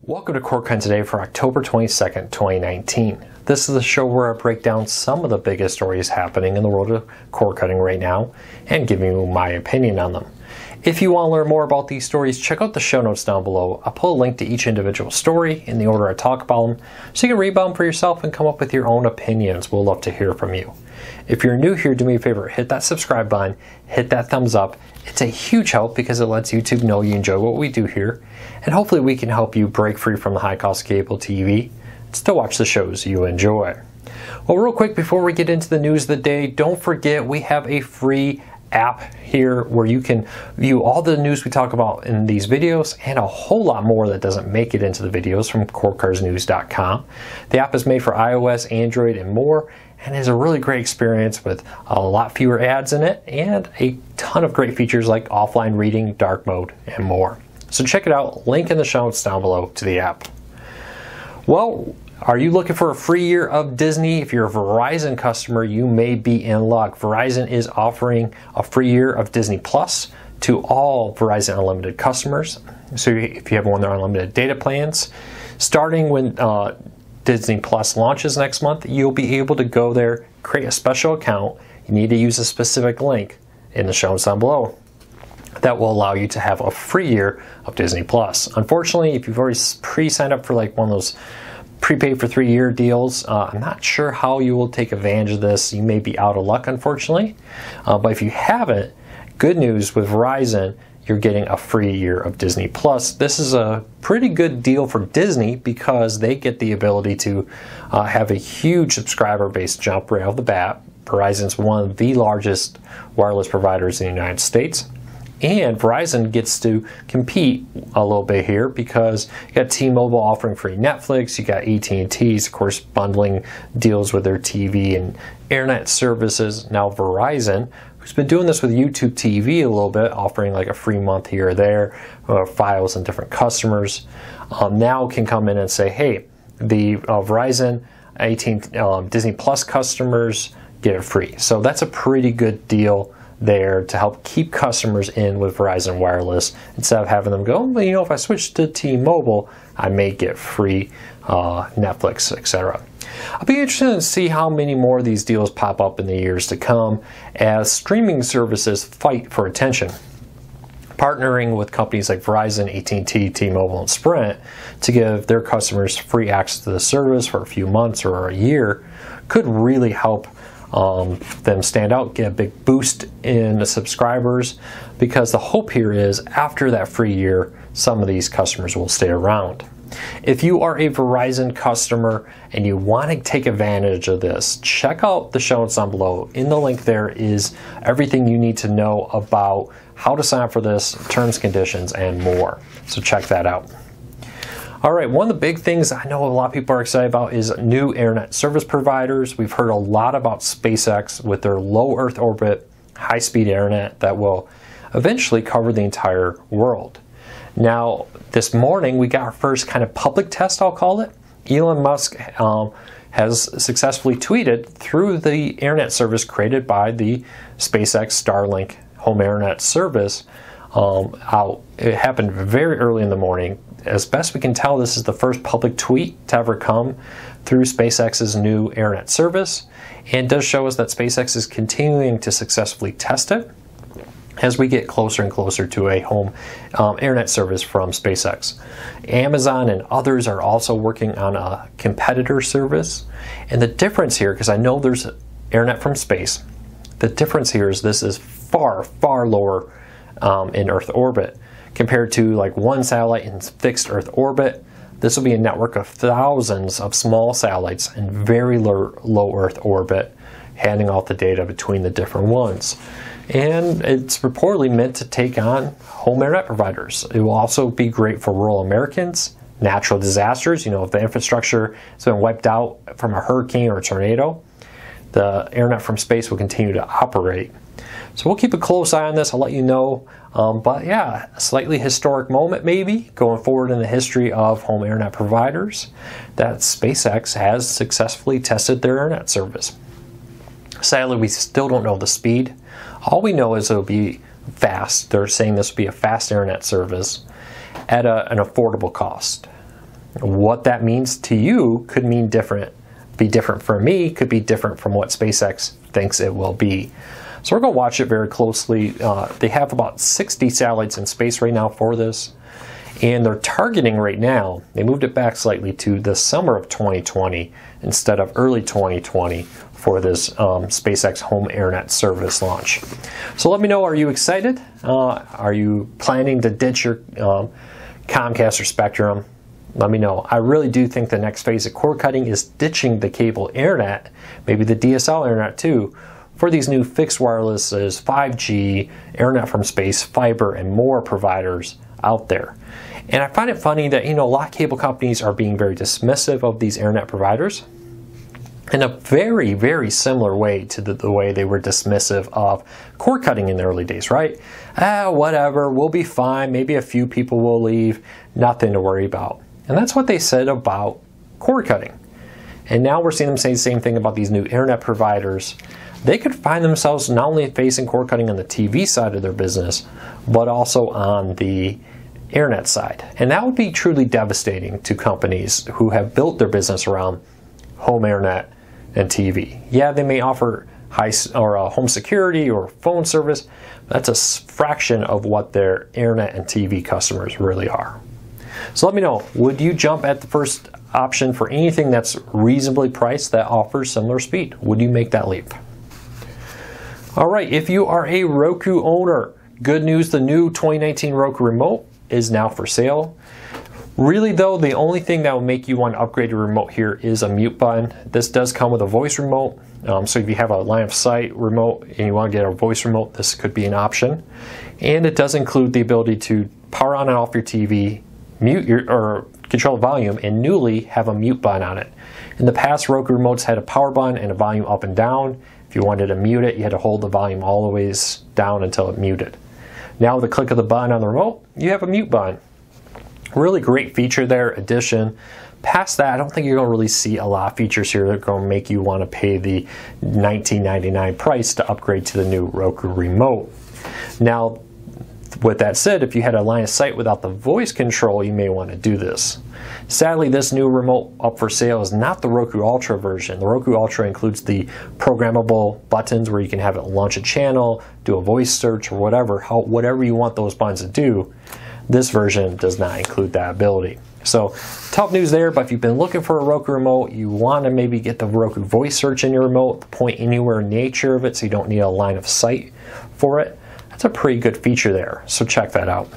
Welcome to Cord Cutting Today for October 22nd, 2019. This is the show where I break down some of the biggest stories happening in the world of cord cutting right now and giving you my opinion on them. If you want to learn more about these stories, check out the show notes down below. I'll put a link to each individual story in the order I talk about them so you can read about them for yourself and come up with your own opinions. We'll love to hear from you. If you're new here, do me a favor, hit that subscribe button, hit that thumbs up. It's a huge help because it lets YouTube know you enjoy what we do here, and hopefully we can help you break free from the high cost cable TV and still watch the shows you enjoy. Well, real quick before we get into the news of the day, don't forget we have a free app here where you can view all the news we talk about in these videos and a whole lot more that doesn't make it into the videos from cordcuttersnews.com. The app is made for iOS, Android, and more, and is a really great experience with a lot fewer ads in it and a ton of great features like offline reading, dark mode, and more. So check it out, link in the show notes down below to the app. Well, are you looking for a free year of Disney? If you're a Verizon customer, you may be in luck. Verizon is offering a free year of Disney Plus to all Verizon Unlimited customers. So if you have one of their unlimited data plans, starting when Disney Plus launches next month, you'll be able to go there, create a special account. You need to use a specific link in the show notes down below that will allow you to have a free year of Disney Plus. Unfortunately, if you've already pre-signed up for like one of those prepaid for 3-year deals, I'm not sure how you will take advantage of this. You may be out of luck, unfortunately. But if you haven't, good news with Verizon, you're getting a free year of Disney Plus. This is a pretty good deal for Disney because they get the ability to have a huge subscriber base jump right off the bat. Verizon's one of the largest wireless providers in the United States. And Verizon gets to compete a little bit here because you got T-Mobile offering free Netflix, you got AT&T's, of course, bundling deals with their TV and internet services. Now Verizon, who's been doing this with YouTube TV a little bit, offering like a free month here or there, files and different customers, now can come in and say, hey, the Verizon, Disney Plus customers get it free. So that's a pretty good deal there to help keep customers in with Verizon Wireless instead of having them go, well, you know, if I switch to T-Mobile, I may get free Netflix, etc. I'll be interested to see how many more of these deals pop up in the years to come as streaming services fight for attention. Partnering with companies like Verizon, AT&T, T-Mobile, and Sprint to give their customers free access to the service for a few months or a year could really help them stand out, get a big boost in the subscribers, because the hope here is after that free year, some of these customers will stay around. If you are a Verizon customer and you want to take advantage of this, check out the show notes down below. In the link there is everything you need to know about how to sign up for this, terms, conditions, and more. So check that out. All right, one of the big things I know a lot of people are excited about is new internet service providers. We've heard a lot about SpaceX with their low Earth orbit, high-speed internet that will eventually cover the entire world. Now, this morning we got our first kind of public test, I'll call it. Elon Musk has successfully tweeted through the internet service created by the SpaceX Starlink home internet service out. It happened very early in the morning. As best we can tell, this is the first public tweet to ever come through SpaceX's new internet service, and does show us that SpaceX is continuing to successfully test it as we get closer and closer to a home internet service from SpaceX. Amazon and others are also working on a competitor service, and the difference here, because I know there's internet from space, the difference here is this is far, far lower in Earth orbit. Compared to like one satellite in fixed Earth orbit, this will be a network of thousands of small satellites in very low Earth orbit, handing off the data between the different ones. And it's reportedly meant to take on home internet providers. It will also be great for rural Americans, natural disasters. You know, if the infrastructure has been wiped out from a hurricane or a tornado, the internet from space will continue to operate. So we'll keep a close eye on this. I'll let you know. But yeah, a slightly historic moment maybe going forward in the history of home internet providers that SpaceX has successfully tested their internet service. Sadly, we still don't know the speed. All we know is it'll be fast. They're saying this will be a fast internet service at an affordable cost. What that means to you could mean be different for me, could be different from what SpaceX thinks it will be. So we're going to watch it very closely. They have about 60 satellites in space right now for this, and they're targeting right now, they moved it back slightly to the summer of 2020 instead of early 2020 for this SpaceX home internet service launch. So let me know, are you excited? Are you planning to ditch your Comcast or Spectrum? Let me know. I really do think the next phase of cord cutting is ditching the cable internet, maybe the DSL internet too, for these new fixed wirelesses, 5G, internet from space, fiber, and more providers out there. And I find it funny that, a lot of cable companies are being very dismissive of these internet providers in a very, very similar way to the way they were dismissive of cord cutting in the early days, right? Whatever, we'll be fine. Maybe a few people will leave. Nothing to worry about. And that's what they said about cord cutting. And now we're seeing them say the same thing about these new internet providers. They could find themselves not only facing cord cutting on the TV side of their business, but also on the internet side. And that would be truly devastating to companies who have built their business around home internet and TV. Yeah, they may offer home security or phone service. That's a fraction of what their internet and TV customers really are. So let me know, would you jump at the first option for anything that's reasonably priced that offers similar speed? Would you make that leap? All right, if you are a Roku owner, good news, the new 2019 Roku Remote is now for sale. Really though, the only thing that will make you want to upgrade your remote here is a mute button. This does come with a voice remote, so if you have a line of sight remote and you want to get a voice remote, this could be an option. And it does include the ability to power on and off your TV, or control the volume, and newly have a mute button on it. In the past, Roku remotes had a power button and a volume up and down. If you wanted to mute it, you had to hold the volume all the way down until it muted. Now with the click of the button on the remote, you have a mute button. Really great feature there, addition. Past that, I don't think you're going to really see a lot of features here that are going to make you want to pay the $19.99 price to upgrade to the new Roku Remote. Now, with that said, if you had a line of sight without the voice control, you may want to do this. Sadly, this new remote up for sale is not the Roku Ultra version. The Roku Ultra includes the programmable buttons where you can have it launch a channel, do a voice search, or whatever you want those buttons to do. This version does not include that ability. So, tough news there, but if you've been looking for a Roku remote, you want to maybe get the Roku voice search in your remote, the point anywhere nature of it, so you don't need a line of sight for it. That's a pretty good feature there, so check that out.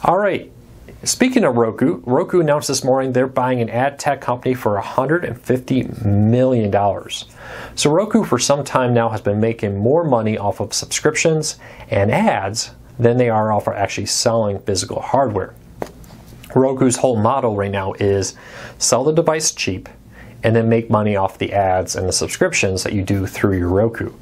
All right, speaking of Roku, Roku announced this morning they're buying an ad tech company for $150 million. So Roku for some time now has been making more money off of subscriptions and ads than they are off of actually selling physical hardware. Roku's whole model right now is sell the device cheap and then make money off the ads and the subscriptions that you do through your Roku.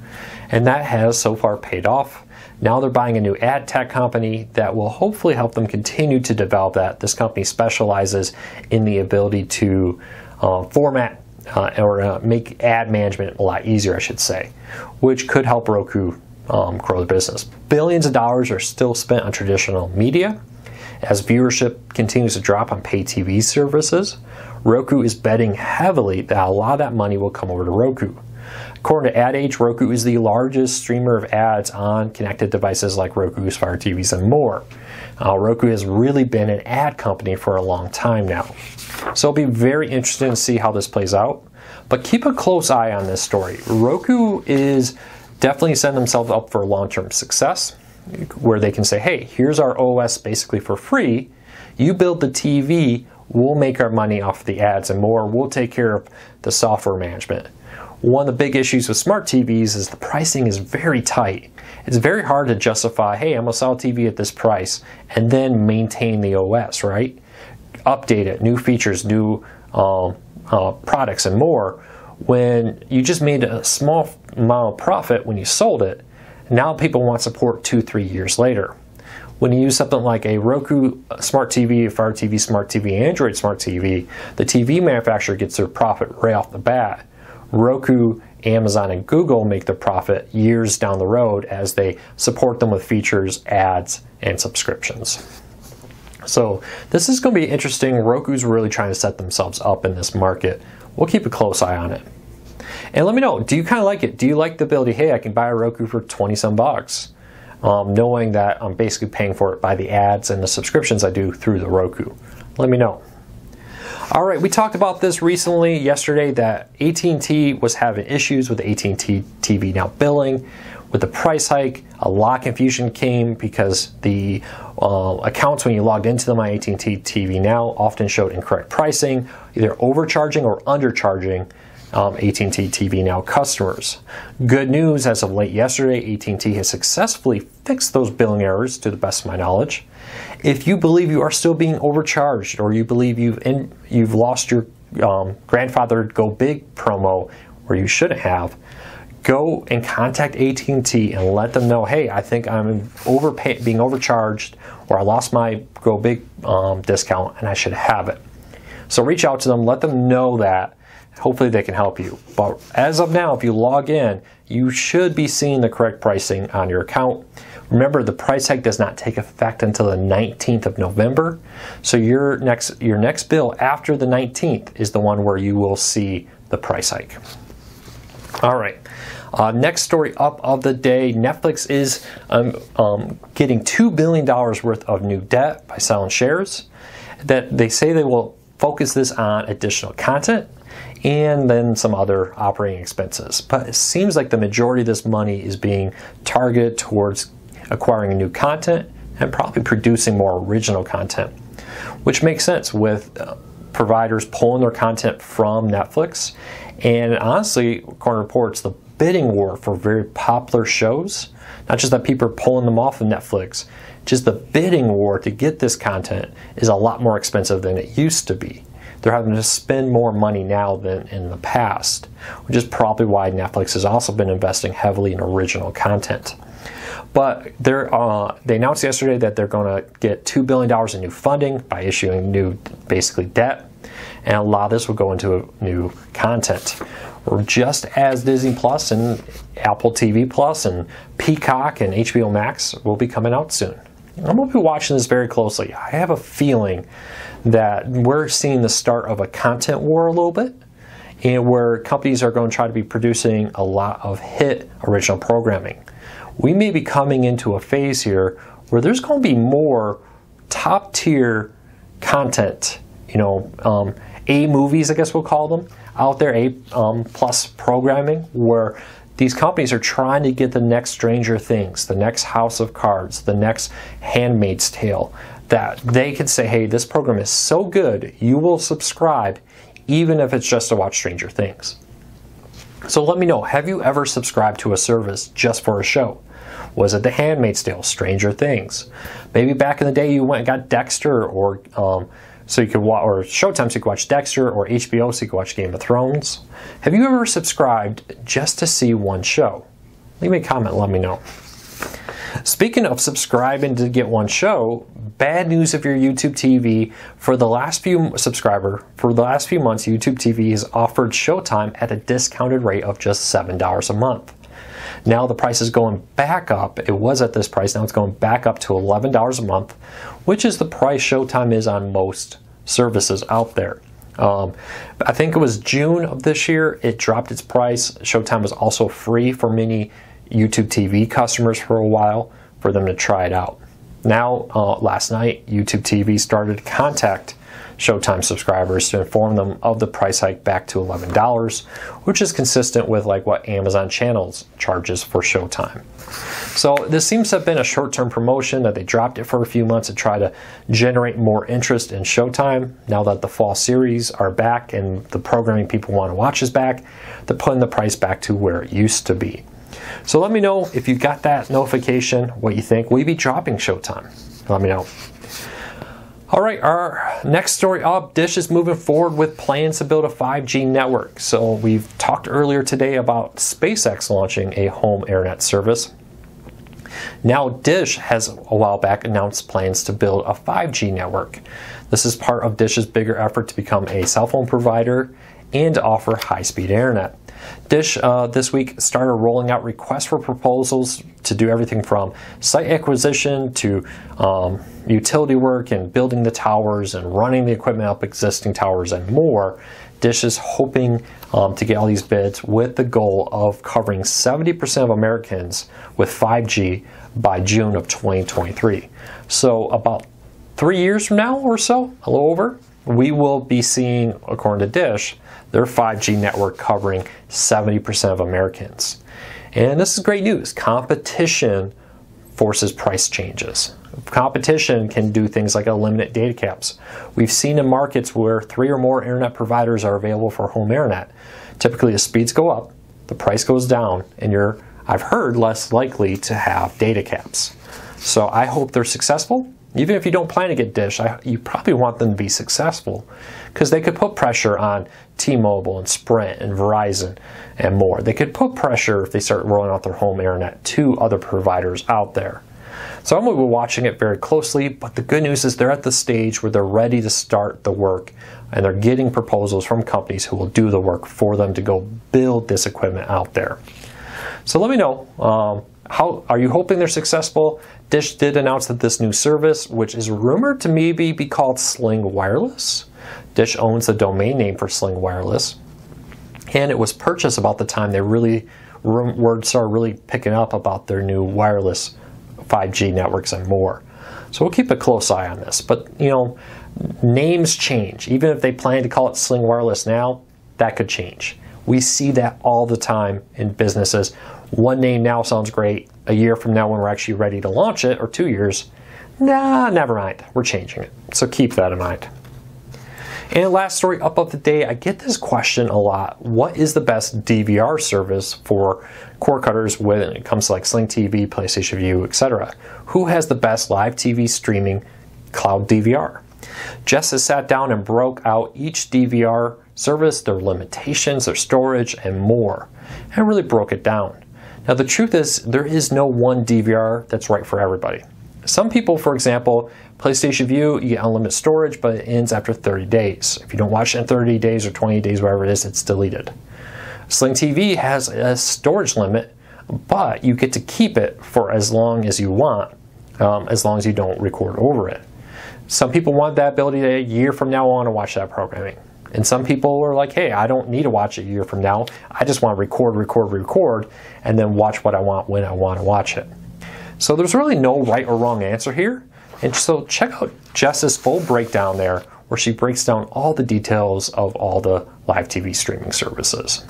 And that has so far paid off. Now they're buying a new ad tech company that will hopefully help them continue to develop that. This company specializes in the ability to format or make ad management a lot easier, I should say, which could help Roku grow the business. Billions of dollars are still spent on traditional media. As viewership continues to drop on pay TV services, Roku is betting heavily that a lot of that money will come over to Roku. According to Ad Age, Roku is the largest streamer of ads on connected devices like Roku, Smart TVs, and more. Roku has really been an ad company for a long time now. So it'll be very interesting to see how this plays out. But keep a close eye on this story. Roku is definitely setting themselves up for long-term success, where they can say, hey, here's our OS basically for free. You build the TV, we'll make our money off the ads and more. We'll take care of the software management. One of the big issues with smart TVs is the pricing is very tight. It's very hard to justify, hey, I'm going to sell a TV at this price and then maintain the OS, right? Update it, new features, new products and more. When you just made a small amount of profit when you sold it, now people want support 2-3 years later. When you use something like a Roku Smart TV, Fire TV, Smart TV, Android Smart TV, the TV manufacturer gets their profit right off the bat. Roku, Amazon, and Google make their profit years down the road as they support them with features, ads, and subscriptions. So this is going to be interesting. Roku's really trying to set themselves up in this market. We'll keep a close eye on it. And let me know, do you kind of like it? Do you like the ability, hey, I can buy a Roku for 20 some bucks, knowing that I'm basically paying for it by the ads and the subscriptions I do through the Roku? Let me know. All right, we talked about this recently yesterday that AT&T was having issues with AT&T TV Now Billing. With the price hike, a lot of confusion came because the accounts, when you logged into them on AT&T TV Now, often showed incorrect pricing, either overcharging or undercharging AT&T TV Now customers. Good news, as of late yesterday, AT&T has successfully fixed those billing errors to the best of my knowledge. If you believe you are still being overcharged, or you believe you've lost your grandfathered Go Big promo where you shouldn't have, go and contact AT&T and let them know, hey, I think I'm being overcharged, or I lost my Go Big discount and I should have it. So reach out to them, let them know that. Hopefully they can help you. But as of now, if you log in, you should be seeing the correct pricing on your account. Remember, the price hike does not take effect until the 19th of November. So your next bill after the 19th is the one where you will see the price hike. All right. Next story up of the day, Netflix is getting $2 billion worth of new debt by selling shares. That they say they will focus this on additional content and then some other operating expenses. But it seems like the majority of this money is being targeted towards acquiring new content and probably producing more original content, which makes sense with providers pulling their content from Netflix. And honestly, according to reports, the bidding war for very popular shows, not just that people are pulling them off of Netflix, just the bidding war to get this content is a lot more expensive than it used to be. They're having to spend more money now than in the past, which is probably why Netflix has also been investing heavily in original content. But they announced yesterday that they're going to get $2 billion in new funding by issuing new, basically, debt. And a lot of this will go into new content. Or just as Disney Plus and Apple TV Plus and Peacock and HBO Max will be coming out soon. I'm going to be watching this very closely. I have a feeling that we're seeing the start of a content war a little bit, and where companies are going to try to be producing a lot of hit original programming. We may be coming into a phase here where there's going to be more top tier content, A movies, I guess we'll call them, out there, A plus programming, where these companies are trying to get the next Stranger Things, the next House of Cards, the next Handmaid's Tale, that they can say, hey, this program is so good, you will subscribe even if it's just to watch Stranger Things. So let me know, have you ever subscribed to a service just for a show? Was it The Handmaid's Tale, Stranger Things? Maybe back in the day you went and got Dexter, or so you could watch, or Showtime so you could watch Dexter, or HBO so you could watch Game of Thrones. Have you ever subscribed just to see one show? Leave me a comment, let me know. Speaking of subscribing to get one show, bad news if you're YouTube TV. For the last few months, YouTube TV has offered Showtime at a discounted rate of just $7 a month. Now the price is going back up. It was at this price, now it's going back up to $11 a month, which is the price Showtime is on most services out there. I think it was June of this year, it dropped its price. Showtime was also free for many YouTube TV customers for a while for them to try it out. Now, last night, YouTube TV started to contact Showtime subscribers to inform them of the price hike back to $11, which is consistent with like what Amazon Channels charges for Showtime. So this seems to have been a short-term promotion that they dropped it for a few months to try to generate more interest in Showtime. Now that the fall series are back and the programming people want to watch is back, they're putting the price back to where it used to be. So let me know if you got that notification, what you think. Will you be dropping Showtime? Let me know. All right, our next story up, Dish is moving forward with plans to build a 5G network. So we've talked earlier today about SpaceX launching a home internet service. Now Dish has a while back announced plans to build a 5G network. This is part of Dish's bigger effort to become a cell phone provider and to offer high-speed internet. Dish this week started rolling out requests for proposals to do everything from site acquisition to utility work and building the towers and running the equipment up existing towers and more. Dish is hoping to get all these bids with the goal of covering 70% of Americans with 5G by June of 2023. So about 3 years from now or so, a little over, we will be seeing, according to Dish, their 5G network covering 70% of Americans. And this is great news. Competition forces price changes. Competition can do things like eliminate data caps. We've seen in markets where 3 or more internet providers are available for home internet. Typically, as speeds go up, the price goes down, and you're, I've heard, less likely to have data caps. So I hope they're successful. Even if you don't plan to get Dish, you probably want them to be successful because they could put pressure on T-Mobile and Sprint and Verizon and more. They could put pressure if they start rolling out their home internet to other providers out there. So I'm going to be watching it very closely, but the good news is they're at the stage where they're ready to start the work and they're getting proposals from companies who will do the work for them to go build this equipment out there. So let me know, how are you hoping they're successful? Dish did announce that this new service, which is rumored to maybe be called Sling Wireless. Dish owns the domain name for Sling Wireless, and it was purchased about the time they word started really picking up about their new wireless 5G networks and more. So we'll keep a close eye on this. But you know, names change. Even if they plan to call it Sling Wireless now, that could change. We see that all the time in businesses. One name now sounds great. A year from now when we're actually ready to launch it, or 2 years, nah, never mind. We're changing it. So keep that in mind. And last story up of the day, I get this question a lot. What is the best DVR service for cord cutters when it comes to like Sling TV, PlayStation Vue, etc.? Who has the best live TV streaming cloud DVR? Jess has sat down and broke out each DVR service, their limitations, their storage, and more, and really broke it down. Now the truth is, there is no one DVR that's right for everybody. Some people, for example, PlayStation Vue, you get unlimited storage, but it ends after 30 days. If you don't watch it in 30 days or 20 days, whatever it is, it's deleted. Sling TV has a storage limit, but you get to keep it for as long as you want, as long as you don't record over it. Some people want that ability to, a year from now, I want to watch that programming. And some people are like, hey, I don't need to watch it a year from now. I just want to record, and then watch what I want when I want to watch it. So there's really no right or wrong answer here. And so check out Jess's full breakdown there, where she breaks down all the details of all the live TV streaming services.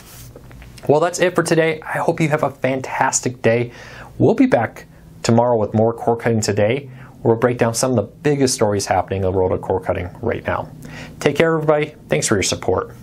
Well, that's it for today. I hope you have a fantastic day. We'll be back tomorrow with more Cord Cutting Today, where we'll break down some of the biggest stories happening in the world of cord cutting right now. Take care, everybody. Thanks for your support.